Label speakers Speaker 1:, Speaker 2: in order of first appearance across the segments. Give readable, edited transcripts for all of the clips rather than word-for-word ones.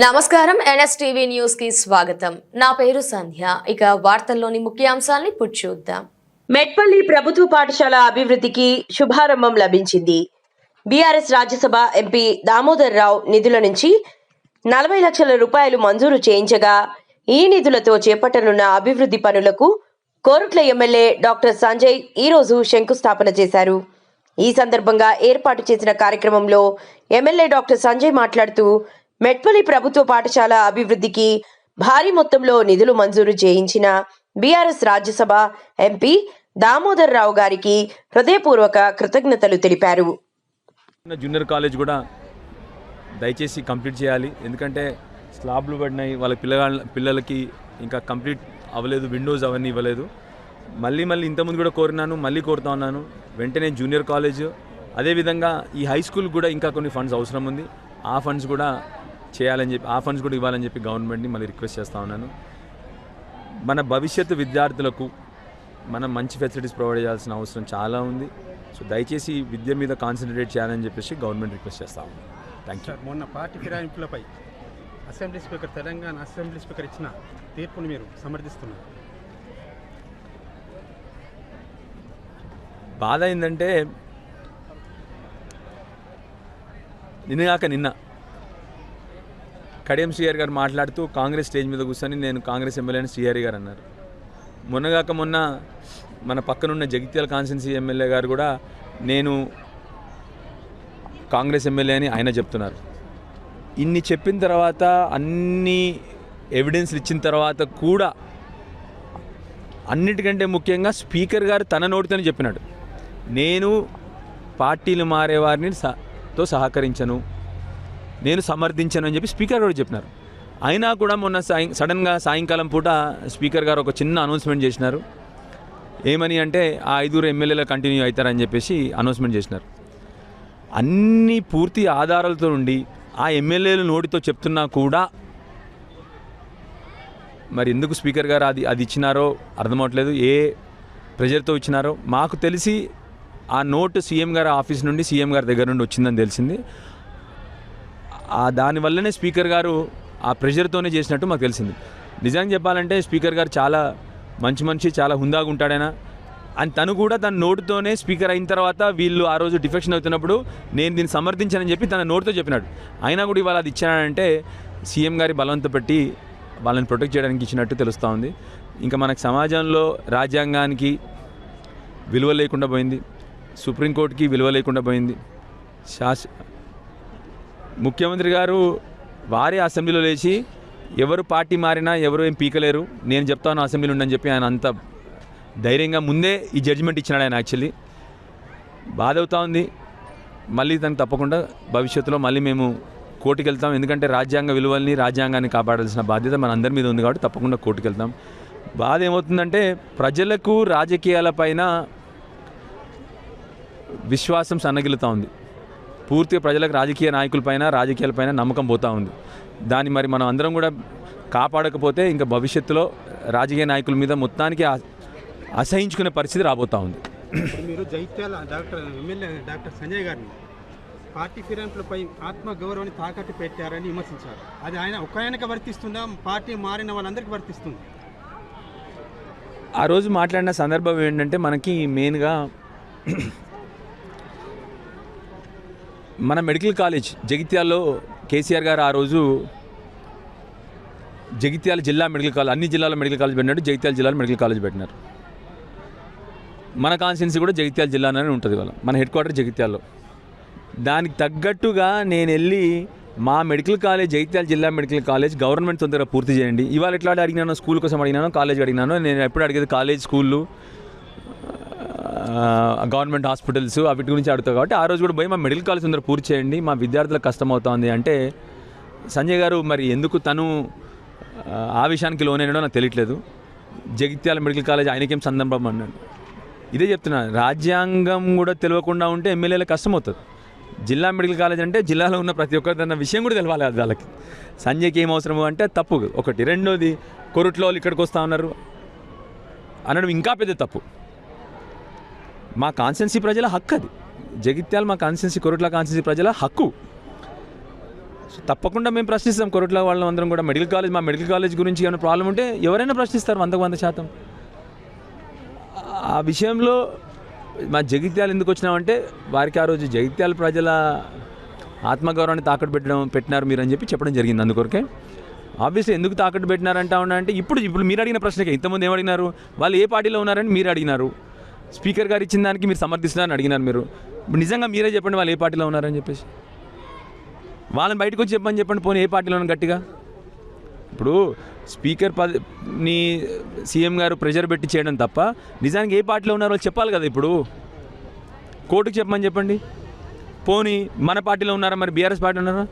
Speaker 1: నమస్కారం NSTV news కి స్వాగతం. నా పేరు సంధ్య. ఇక వార్తల్లోని ముఖ్యాంశాలని చూద్దాం.
Speaker 2: మెట్పల్లి ప్రభుత్వ పాఠశాల అభివృద్ధికి శుభారంభం లభించింది. బీఆర్ఎస్ రాజ్యసభ ఎంపీ దామోదర్ రావు నిధుల నుంచి 40 లక్షల రూపాయలు మంజూరు చేయించగా ఈ నిధులతో చేపట్టనున్న అభివృద్ధి పనులకు కోరుట్ల ఎమ్మెల్యే డాక్టర్ సంజయ్ ఈరోజు శంకుస్థాపన చేశారు. ఈ సందర్భంగా ఏర్పాటు చేసిన కార్యక్రమంలో ఎమ్మెల్యే డాక్టర్ సంజయ్ మాట్లాడుతూ మెట్పల్లి ప్రభుత్వ పాఠశాల అభివృద్ధికి భారీ మొత్తంలో నిధులు మంజూరు చేయించిన బీఆర్ఎస్ రాజ్యసభ ఎంపీ దామోదర్ రావు గారికి హృదయపూర్వక కృతజ్ఞతలు తెలిపారు.
Speaker 3: జూనియర్ కాలేజ్ కూడా దయచేసి కంప్లీట్ చేయాలి. ఎందుకంటే స్లాబ్లు పడినాయి, వాళ్ళ పిల్లలకి ఇంకా కంప్లీట్ అవ్వలేదు, విండోస్ అవన్నీ ఇవ్వలేదు. మళ్ళీ ఇంతకుముందు కూడా కోరినాను, మళ్ళీ కోరుతా ఉన్నాను. వెంటనే జూనియర్ కాలేజ్, అదేవిధంగా ఈ హై స్కూల్ కూడా ఇంకా కొన్ని ఫండ్స్ అవసరం ఉంది. ఆ ఫండ్స్ కూడా చేయాలని చెప్పి, ఆ ఫండ్స్ కూడా ఇవ్వాలని చెప్పి గవర్నమెంట్ని మళ్ళీ రిక్వెస్ట్ చేస్తూ ఉన్నాను. మన భవిష్యత్తు విద్యార్థులకు మనం మంచి ఫెసిలిటీస్ ప్రొవైడ్ చేయాల్సిన అవసరం చాలా ఉంది. సో దయచేసి విద్య మీద కాన్సన్ట్రేట్ చేయాలని చెప్పేసి గవర్నమెంట్ రిక్వెస్ట్ చేస్తా ఉన్నాను. Thank you.
Speaker 4: మొన్న పార్టీ ఫిరాయింపులపై assembly speaker, Telangana assembly speaker ఇచ్చిన తీర్పును మీరు సమర్థిస్తున్నారు.
Speaker 3: బాధ ఏంటంటే నిన్న కడియం శ్రీహరి గారు మాట్లాడుతూ కాంగ్రెస్ స్టేజ్ మీద కూర్చొని నేను కాంగ్రెస్ ఎమ్మెల్యే అని శ్రీహరి గారు అన్నారు. మొన్న మన పక్కనున్న జగిత్యాల కాన్స్టిట్యున్సీ ఎమ్మెల్యే గారు కూడా నేను కాంగ్రెస్ ఎమ్మెల్యే అని ఆయన చెప్తున్నారు. ఇన్ని చెప్పిన తర్వాత, అన్ని ఎవిడెన్స్లు ఇచ్చిన తర్వాత కూడా అన్నిటికంటే ముఖ్యంగా స్పీకర్ గారు తన నోటితోనే చెప్పినాడు, నేను పార్టీలు మారేవారిని తో సహకరించను, నేను సమర్థించను అని చెప్పి స్పీకర్ గారు చెప్పినారు. అయినా కూడా మొన్న సడన్గా సాయంకాలం పూట స్పీకర్ గారు ఒక చిన్న అనౌన్స్మెంట్ చేసినారు. ఏమని అంటే ఆ 5 ఎమ్మెల్యేలు కంటిన్యూ అవుతారని చెప్పేసి అనౌన్స్మెంట్ చేసినారు. అన్ని పూర్తి ఆధారాలతో ఉండి ఆ ఎమ్మెల్యేలు నోటితో చెప్తున్నా కూడా మరి ఎందుకు స్పీకర్ గారు అది ఇచ్చినారో అర్థమవట్లేదు. ఏ ప్రెజర్తో ఇచ్చినారో మాకు తెలిసి ఆ నోటు సీఎం గారి ఆఫీస్ నుండి, సీఎం గారి దగ్గర నుండి వచ్చిందని తెలిసింది. దానివల్లనే స్పీకర్ గారు ఆ ప్రెషర్తోనే చేసినట్టు మాకు తెలిసింది. నిజంగా చెప్పాలంటే స్పీకర్ గారు చాలా మంచి మనిషి, చాలా హుందాగా ఉంటాడైనా. అని తను కూడా తన నోటుతోనే స్పీకర్ అయిన తర్వాత వీళ్ళు ఆ రోజు డిఫెక్షన్ అవుతున్నప్పుడు నేను దీన్ని సమర్థించానని చెప్పి తన నోటుతో చెప్పినాడు. అయినా కూడా ఇవాళ అది ఇచ్చానంటే సీఎం గారి బలవంత పెట్టి వాళ్ళని ప్రొటెక్ట్ చేయడానికి ఇచ్చినట్టు తెలుస్తూ ఉంది. ఇంకా మనకు సమాజంలో రాజ్యాంగానికి విలువ లేకుండా పోయింది, సుప్రీంకోర్టుకి విలువ లేకుండా పోయింది. ముఖ్యమంత్రి గారు వారే అసెంబ్లీలో లేచి ఎవరు పార్టీ మారినా ఎవరు ఏం పీకలేరు, నేను చెప్తాను అసెంబ్లీలో ఉండని చెప్పి ఆయన అంత ధైర్యంగా ముందే ఈ జడ్జిమెంట్ ఇచ్చినాడు ఆయన. యాక్చువల్లీ బాధ అవుతూ ఉంది. మళ్ళీ దానికి తప్పకుండా భవిష్యత్తులో మళ్ళీ మేము కోర్టుకు వెళ్తాం. ఎందుకంటే రాజ్యాంగ విలువల్ని, రాజ్యాంగాన్ని కాపాడాల్సిన బాధ్యత మన అందరి మీద ఉంది కాబట్టి తప్పకుండా కోర్టుకు వెళ్తాం. బాధ ఏమవుతుందంటే ప్రజలకు రాజకీయాలపైన విశ్వాసం సన్నగిలుతూ ఉంది. పూర్తిగా ప్రజలకు రాజకీయ నాయకులపైన, రాజకీయాలపైన నమ్మకం పోతూ ఉంది. దాన్ని మరి మనం అందరం కూడా కాపాడకపోతే ఇంకా భవిష్యత్తులో రాజకీయ నాయకుల మీద మొత్తానికి అసహించుకునే పరిస్థితి రాబోతూ ఉంది.
Speaker 4: మీరు జైత్యాల ఎమ్మెల్యే డాక్టర్ సంజయ్ గారిని పార్టీ ఫిరాయింపులపై ఆత్మగౌరవాన్ని తాకట్టు పెట్టారని విమర్శించారు. అది ఆయనకు వర్తిస్తుందా, పార్టీ మారిన వాళ్ళందరికీ వర్తిస్తుంది?
Speaker 3: ఆ రోజు మాట్లాడిన సందర్భం ఏంటంటే మనకి మెయిన్గా మన మెడికల్ కాలేజ్ జగిత్యాల్లో కేసీఆర్ గారు ఆ రోజు జగిత్యాల జిల్లా మెడికల్ కాలేజ్, అన్ని జిల్లాలో మెడికల్ కాలేజ్ పెట్టినట్టు జగిత్యాల జిల్లాలో మెడికల్ కాలేజ్ పెట్టినారు. మన కాన్స్టిట్యున్సీ కూడా జగిత్యాల జిల్లాలోనే ఉంటుంది. వాళ్ళ మన హెడ్ క్వార్టర్ జగిత్యాల్లో. దానికి తగ్గట్టుగా నేను వెళ్ళి మా మెడికల్ కాలేజ్, జగిత్యాల జిల్లా మెడికల్ కాలేజ్ గవర్నమెంట్ తొందరగా పూర్తి చేయండి. ఇవాళ ఎట్లా అడిగినానో, స్కూల్ కోసం అడిగినానో, కాలేజ్ అడిగినానో, నేను ఎప్పుడు అడిగేది కాలేజ్, స్కూళ్ళు, గవర్నమెంట్ హాస్పిటల్స్ వీటి గురించి అడుగుతావు. కాబట్టి ఆ రోజు కూడా పోయి మా మెడికల్ కాలేజ్ తొందరగా పూర్తి చేయండి, మా విద్యార్థులకు కష్టం అవుతుంది అంటే సంజయ్ గారు మరి ఎందుకు తను ఆ విషయానికి లోనైనాడో నాకు తెలియట్లేదు. జగిత్యాల మెడికల్ కాలేజ్ ఆయనకేం సందర్భం అన్నాడు. ఇదే చెప్తున్నాను, రాజ్యాంగం కూడా తెలియకుండా ఉంటే ఎమ్మెల్యేలకు కష్టం అవుతుంది. జిల్లా మెడికల్ కాలేజ్ అంటే జిల్లాలో ఉన్న ప్రతి ఒక్కరి అన్న విషయం కూడా తెలవాలి వాళ్ళకి. సంజయ్కి ఏం అవసరము అంటే తప్పు ఒకటి. రెండోది, కొరుట్లో వాళ్ళు ఇక్కడికి వస్తూ ఉన్నారు అనడం ఇంకా పెద్ద తప్పు. మా కాన్స్టిట్యున్సీ ప్రజల హక్కు అది. జగిత్యాల మా కాన్స్టిట్యున్సీ, కొరుట్ల కాన్స్టిట్యున్సీ ప్రజల హక్కు. సో తప్పకుండా మేము ప్రశ్నిస్తాం. కొరట్ల వాళ్ళం అందరం కూడా మా మెడికల్ కాలేజ్ గురించి ఏమైనా ప్రాబ్లం ఉంటే ఎవరైనా ప్రశ్నిస్తారు 100%. ఆ విషయంలో మా జగిత్యాల ఎందుకు వచ్చినామంటే వారికి ఆ రోజు జగిత్యాల ప్రజల ఆత్మగౌరవాన్ని తాకట్టు పెట్టినారు మీరు అని చెప్పడం జరిగింది. అందుకొరకే ఆబ్వియస్లీ ఎందుకు తాకట్టు పెట్టినారంటా అంటే ఇప్పుడు మీరు అడిగిన ప్రశ్నకే ఇంతకుముందు ఏమడిగినారు, వాళ్ళు ఏ పార్టీలో ఉన్నారని మీరు అడిగినారు, స్పీకర్ గారు ఇచ్చిన దానికి మీరు సమర్థిస్తున్నారని అడిగినారు. మీరు నిజంగా మీరే చెప్పండి వాళ్ళు ఏ పార్టీలో ఉన్నారని చెప్పేసి, వాళ్ళని బయటకు వచ్చి చెప్పండి పోనీ ఏ పార్టీలో ఉన్నారు గట్టిగా. ఇప్పుడు స్పీకర్ ని సీఎం గారు ప్రెజర్ పెట్టి చేయడం తప్ప నిజానికి ఏ పార్టీలో ఉన్నారో చెప్పాలి కదా. ఇప్పుడు కోర్టుకు చెప్పండి పోనీ మన పార్టీలో ఉన్నారా, మరి బీఆర్ఎస్ పార్టీ ఉన్నారా,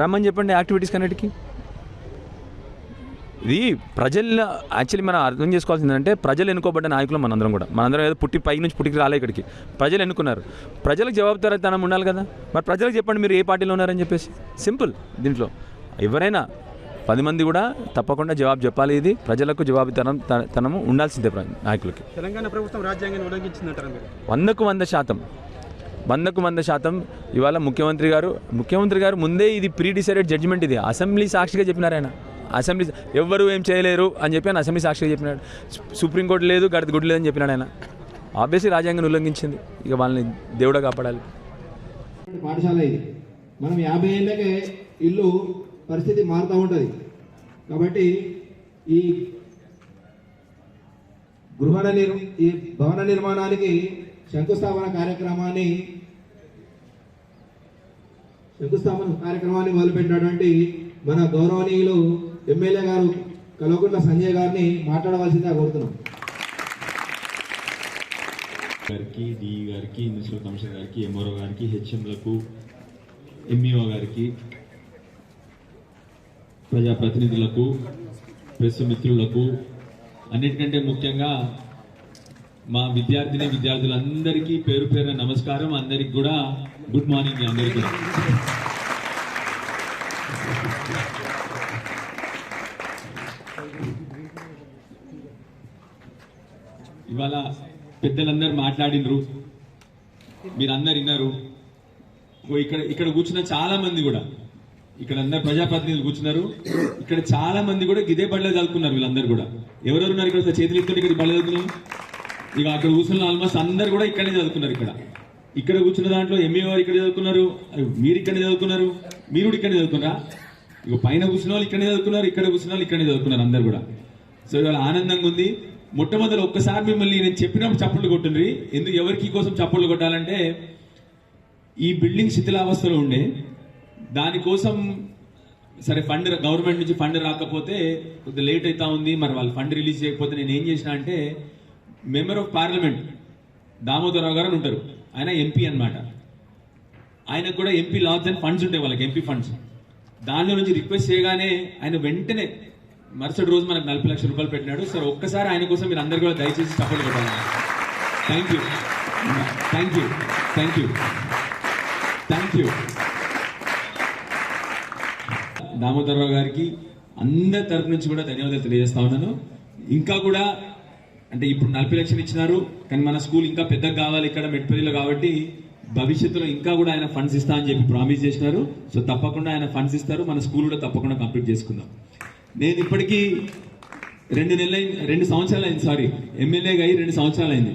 Speaker 3: రమ్మని చెప్పండి యాక్టివిటీస్ కన్నిటికి. ఇది ప్రజలు యాక్చువల్లీ మనం అర్థం చేసుకోవాల్సిందంటే ప్రజలు ఎన్నుకోబడ్డ నాయకులు మనందరం ఏదో పుట్టికి రాలే ఇక్కడికి, ప్రజలు ఎన్నుకున్నారు. ప్రజలకు జవాబుదారీతనం ఉండాలి కదా. మరి ప్రజలకు చెప్పండి మీరు ఏ పార్టీలో ఉన్నారని చెప్పేసి. సింపుల్. దీంట్లో ఎవరైనా 10 మంది కూడా తప్పకుండా జవాబు చెప్పాలి. ఇది ప్రజలకు జవాబుదారీతనము ఉండాల్సిందే నాయకులకి.
Speaker 4: తెలంగాణ ప్రభుత్వం రాజ్యాంగాన్ని ఉల్లంఘించిందంటారా మీరు?
Speaker 3: 100% ఇవాళ ముఖ్యమంత్రి గారు ముందే ఇది ప్రీ డిసైడెడ్ జడ్జిమెంట్, ఇది అసెంబ్లీ సాక్షిగా చెప్పినారు. ఆయన అసెంబ్లీ ఎవ్వరూ ఏం చేయలేరు అని చెప్పి ఆయన అసెంబ్లీ సాక్షిగా చెప్పినాడు. సుప్రీంకోర్టు లేదు, గడిత గుడి లేదని చెప్పినాడు ఆయన. ఆబ్వియస్లీ రాజ్యాంగాన్ని ఉల్లంఘించింది. ఇక వాళ్ళని దేవుడా కాపాడాలి.
Speaker 5: పాఠశాల ఇది. మనం 50 ఏళ్ళకే ఇల్లు పరిస్థితి మారుతూ ఉంటుంది. కాబట్టి ఈ భవన నిర్మాణానికి శంకుస్థాపన కార్యక్రమాన్ని మొదలుపెట్టినటువంటి మన గౌరవనీయులు ఎమ్మెల్యే గారు కల్వకుంట్ల సంజయ్ గారిని మాట్లాడవలసిందిగా కోరుతున్నాం.
Speaker 6: గారికి, డిఈ గారికి, మున్సిపల్ కమిషనర్ గారికి, ఎంఆర్ఓ గారికి, హెచ్ఎంలకు, ఎంఈఓ గారికి, ప్రజాప్రతినిధులకు, ప్రెస్ మిత్రులకు, అన్నిటికంటే ముఖ్యంగా మా విద్యార్థులందరికీ పేరు పేరున నమస్కారం. అందరికి కూడా గుడ్ మార్నింగ్. అందరికీ ఇవాళ పెద్దలందరూ మాట్లాడినరు, మీరందరు విన్నారు. ఇక్కడ కూర్చున్న చాలా మంది కూడా, ఇక్కడ అందరు ప్రజాప్రతినిధులు కూర్చున్నారు. ఇక్కడ చాలా మంది కూడా ఇదే బడిలో చదువుకున్నారు. వీళ్ళందరూ కూడా ఎవరెవరున్నారు ఇక్కడ చేతులు ఎత్తుకుంటే ఇక్కడ బడిలో చదువుకున్నారు. ఇక అక్కడ కూర్చున్న ఆల్మోస్ట్ అందరు కూడా ఇక్కడే చదువుకున్నారు. ఇక్కడ కూర్చున్న దాంట్లో ఎంఏ వారు ఇక్కడ చదువుకున్నారు, మీరు ఇక్కడే చదువుకున్నారు, మీరు కూడా ఇక్కడే చదువుకున్నారా. ఇక పైన కూర్చున్న వాళ్ళు ఇక్కడే చదువుకున్నారు, ఇక్కడ కూర్చున్న వాళ్ళు ఇక్కడే చదువుకున్నారు అందరు కూడా. సో ఇవాళ ఆనందంగా ఉంది. మొట్టమొదటి ఒక్కసారి మిమ్మల్ని నేను చెప్పినప్పుడు చప్పట్లు కొట్టుండ్రి. ఎవరికి కోసం చప్పట్లు కొట్టాలంటే, ఈ బిల్డింగ్ శిథిలావస్థలో ఉండే దానికోసం సరే గవర్నమెంట్ నుంచి ఫండ్ రాకపోతే కొద్దిగా లేట్ అవుతా ఉంది, మరి వాళ్ళు ఫండ్ రిలీజ్ చేయకపోతే నేను ఏం చేసిన అంటే, మెంబర్ ఆఫ్ పార్లమెంట్ దామోదరరావు గారు అని ఉంటారు, ఆయన ఎంపీ అన్నమాట. ఆయనకు కూడా ఎంపీ లాడ్జ్ అండ్ ఫండ్స్ ఉంటాయి వాళ్ళకి, ఎంపీ ఫండ్స్. దానిలో నుంచి రిక్వెస్ట్ చేయగానే ఆయన వెంటనే మరుసటి రోజు మనకు 40 లక్షల రూపాయలు పెట్టినాడు. సార్ ఒక్కసారి ఆయన కోసం మీరు అందరు కూడా దయచేసి సపోర్ట్ పెట్టాలి. Thank you. దామోదరరావు గారికి అందరి తరపు నుంచి కూడా ధన్యవాదాలు తెలియజేస్తా ఉన్నాను. ఇంకా కూడా అంటే ఇప్పుడు 40 లక్షలు ఇచ్చినారు, కానీ మన స్కూల్ ఇంకా పెద్దగా కావాలి ఇక్కడ మెట్పల్లిలో, కాబట్టి భవిష్యత్తులో ఇంకా కూడా ఆయన ఫండ్స్ ఇస్తా అని చెప్పి ప్రామిస్ చేసినారు. సో తప్పకుండా ఆయన ఫండ్స్ ఇస్తారు, మన స్కూల్ కూడా తప్పకుండా కంప్లీట్ చేసుకుందాం. నేను ఇప్పటికీ 2 సంవత్సరాలు అయింది, ఎమ్మెల్యేగా అయ్యి 2 సంవత్సరాలు అయింది.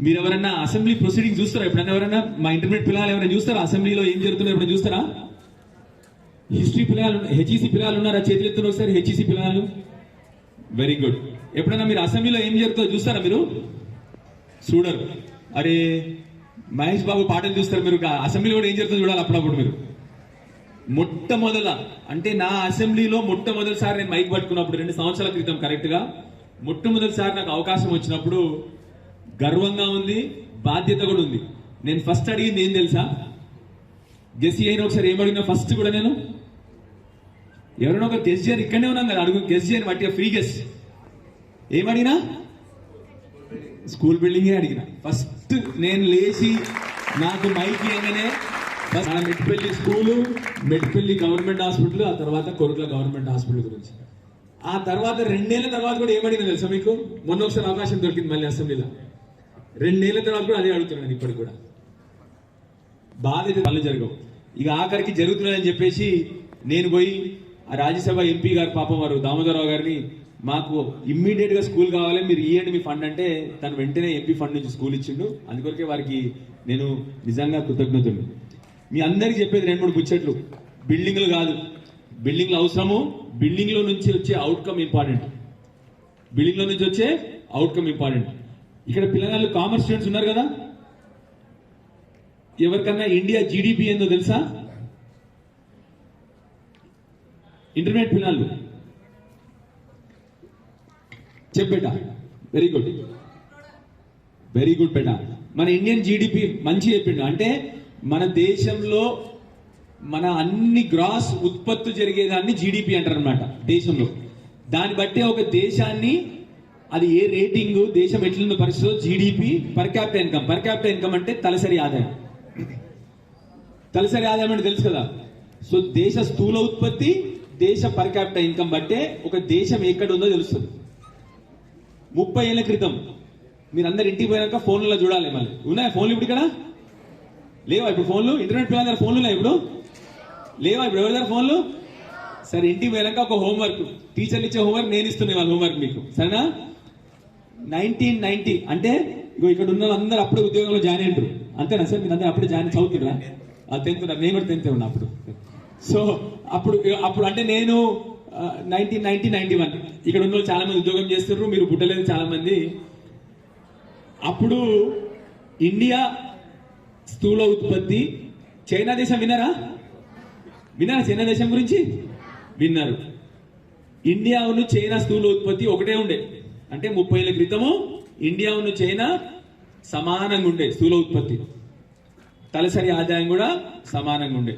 Speaker 6: మీరు ఎవరన్నా అసెంబ్లీ ప్రొసీడింగ్ చూస్తారా? ఎప్పుడన్నా ఎవరైనా మా ఇంటర్మీడియట్ పిల్లలు ఎవరైనా చూస్తారా? అసెంబ్లీలో ఏం జరుగుతుందో ఎప్పుడైనా చూస్తారా? హిస్టరీ పిల్లలు, హెచ్ఈసి పిల్లలు ఉన్నారా? చేతులు ఎత్తున ఒకసారి హెచ్ఈసి పిల్లలు. Very good. ఎప్పుడైనా మీరు అసెంబ్లీలో ఏం జరుగుతుందో చూస్తారా? మీరు చూడరు. అరే మహేష్ బాబు పాటలు చూస్తారు మీరు, అసెంబ్లీలో కూడా ఏం జరుగుతుందో చూడాలి అప్పుడప్పుడు మీరు. అంటే నా అసెంబ్లీలో మొట్టమొదటిసారి నేను మైక్ పట్టుకున్నప్పుడు 2 సంవత్సరాల క్రితం కరెక్ట్గా మొట్టమొదటిసారి నాకు అవకాశం వచ్చినప్పుడు గర్వంగా ఉంది, బాధ్యత కూడా ఉంది. నేను ఫస్ట్ అడిగింది ఏం తెలుసా? గెస్ చేయని ఒకసారి ఏమడిగినా ఫస్ట్ కూడా నేను ఎవరైనా ఒక గెస్ చేయని, ఇక్కడనే ఉన్నాం కదా, అడుగు గెస్ చేయని వాటి ఫ్రీ గెస్ ఏమడిగినా స్కూల్ బిల్డింగే అడిగిన. ఫస్ట్ నేను లేచి నాకు మైక్ ఇవ్వగానే Metpalli school, Metpalli government hospital, ఆ తర్వాత కొరుట్ల గవర్నమెంట్ హాస్పిటల్ గురించి. ఆ తర్వాత 2 ఏళ్ల తర్వాత కూడా ఏమడిగినా తెలుసా మీకు? మొన్న ఒకసారి అవకాశం దొరికింది మళ్ళీ అసెంబ్లీలో. 2 ఏళ్ల తర్వాత కూడా అదే అడుగుతున్నాను ఇప్పటికి కూడా. బాధ్యత పనులు జరగవు. ఇక ఆఖరికి జరుగుతున్నదని చెప్పేసి నేను పోయి ఆ రాజ్యసభ ఎంపీ గారు పాపం వారు దామోదరరావు గారిని మాకు ఇమ్మీడియట్ గా స్కూల్ కావాలి, మీరు ఇవ్వండి మీ ఫండ్ అంటే తను వెంటనే ఎంపీ ఫండ్ నుంచి స్కూల్ ఇచ్చిండు. అందుకొరకే వారికి నేను నిజంగా కృతజ్ఞతలు. మీ అందరికి చెప్పేది 2-3 ముచ్చట్లు. బిల్డింగ్లు కాదు, బిల్డింగ్లు అవసరము, బిల్డింగ్ లో నుంచి వచ్చే అవుట్కమ్ ఇంపార్టెంట్. బిల్డింగ్ లో నుంచి వచ్చే అవుట్కమ్ ఇంపార్టెంట్. ఇక్కడ పిల్లగాళ్ళు కామర్స్ స్టూడెంట్స్ ఉన్నారు కదా, ఎవరికన్నా ఇండియా జీడిపి ఏందో తెలుసా? ఇంటర్మీడియట్ పిల్లలు చెప్పేట. వెరీ గుడ్, వెరీ గుడ్ బేట. మన ఇండియన్ జీడిపి మంచి చెప్పిండు. అంటే మన దేశంలో మన అన్ని గ్రాస్ ఉత్పత్తి జరిగేదాన్ని జీడిపి అంటారు అనమాట దేశంలో. దాన్ని బట్టి ఒక దేశాన్ని అది ఏ రేటింగ్, దేశం ఎట్లున్న పరిస్థితిలో GDP, per capital income. Per capital income అంటే తలసరి ఆదాయం. తలసరి ఆదాయం అంటే తెలుసు కదా. సో దేశ స్థూల ఉత్పత్తి, దేశ పర్ క్యాపిటల్ ఇన్కమ్ బట్టే ఒక దేశం ఎక్కడ ఉందో తెలుస్తుంది. 30 ఏళ్ల క్రితం మీరు అందరు ఇంటికి పోయాక ఫోన్లలో చూడాలి. మళ్ళీ ఉన్నాయా ఫోన్లు ఇప్పుడు? ఇక్కడ లేవా ఇప్పుడు ఫోన్లు? ఇంటర్నెట్ పిల్లల దగ్గర ఫోన్లు లేవు ఇప్పుడు? లేవా ఇప్పుడు ఎవరి దగ్గర ఫోన్లు? సరే, ఇంటికి పోయాక ఒక హోంవర్క్, టీచర్లు ఇచ్చే హోంవర్క్ నేను ఇస్తున్నాను వాళ్ళ హోంవర్క్ మీకు, సరేనా? 1990 అంటే ఇగో ఇక్కడ ఉన్న అందరూ అప్పుడే ఉద్యోగంలో జాయిన్ అయ్యారు. అంతేనా సార్? మీరు అందరూ అప్పుడే జాయిన్ చదువుతున్నా? 10th, నేను కూడా 10th ఉన్నా అప్పుడు. సో అప్పుడు అంటే నేను 1991 ఇక్కడ ఉన్న వాళ్ళు చాలా మంది ఉద్యోగం చేస్తున్నారు, మీరు పుట్టలేదు చాలా మంది. అప్పుడు ఇండియా స్థూల ఉత్పత్తి, చైనా దేశం విన్నారా? చైనా దేశం గురించి విన్నారు. ఇండియా ఉన్న చైనా స్థూల ఉత్పత్తి ఒకటే ఉండే. అంటే 30 ఏళ్ల క్రితము ఇండియా ఉన్న చైనా సమానంగా ఉండే స్థూల ఉత్పత్తి, తలసరి ఆదాయం కూడా సమానంగా ఉండే.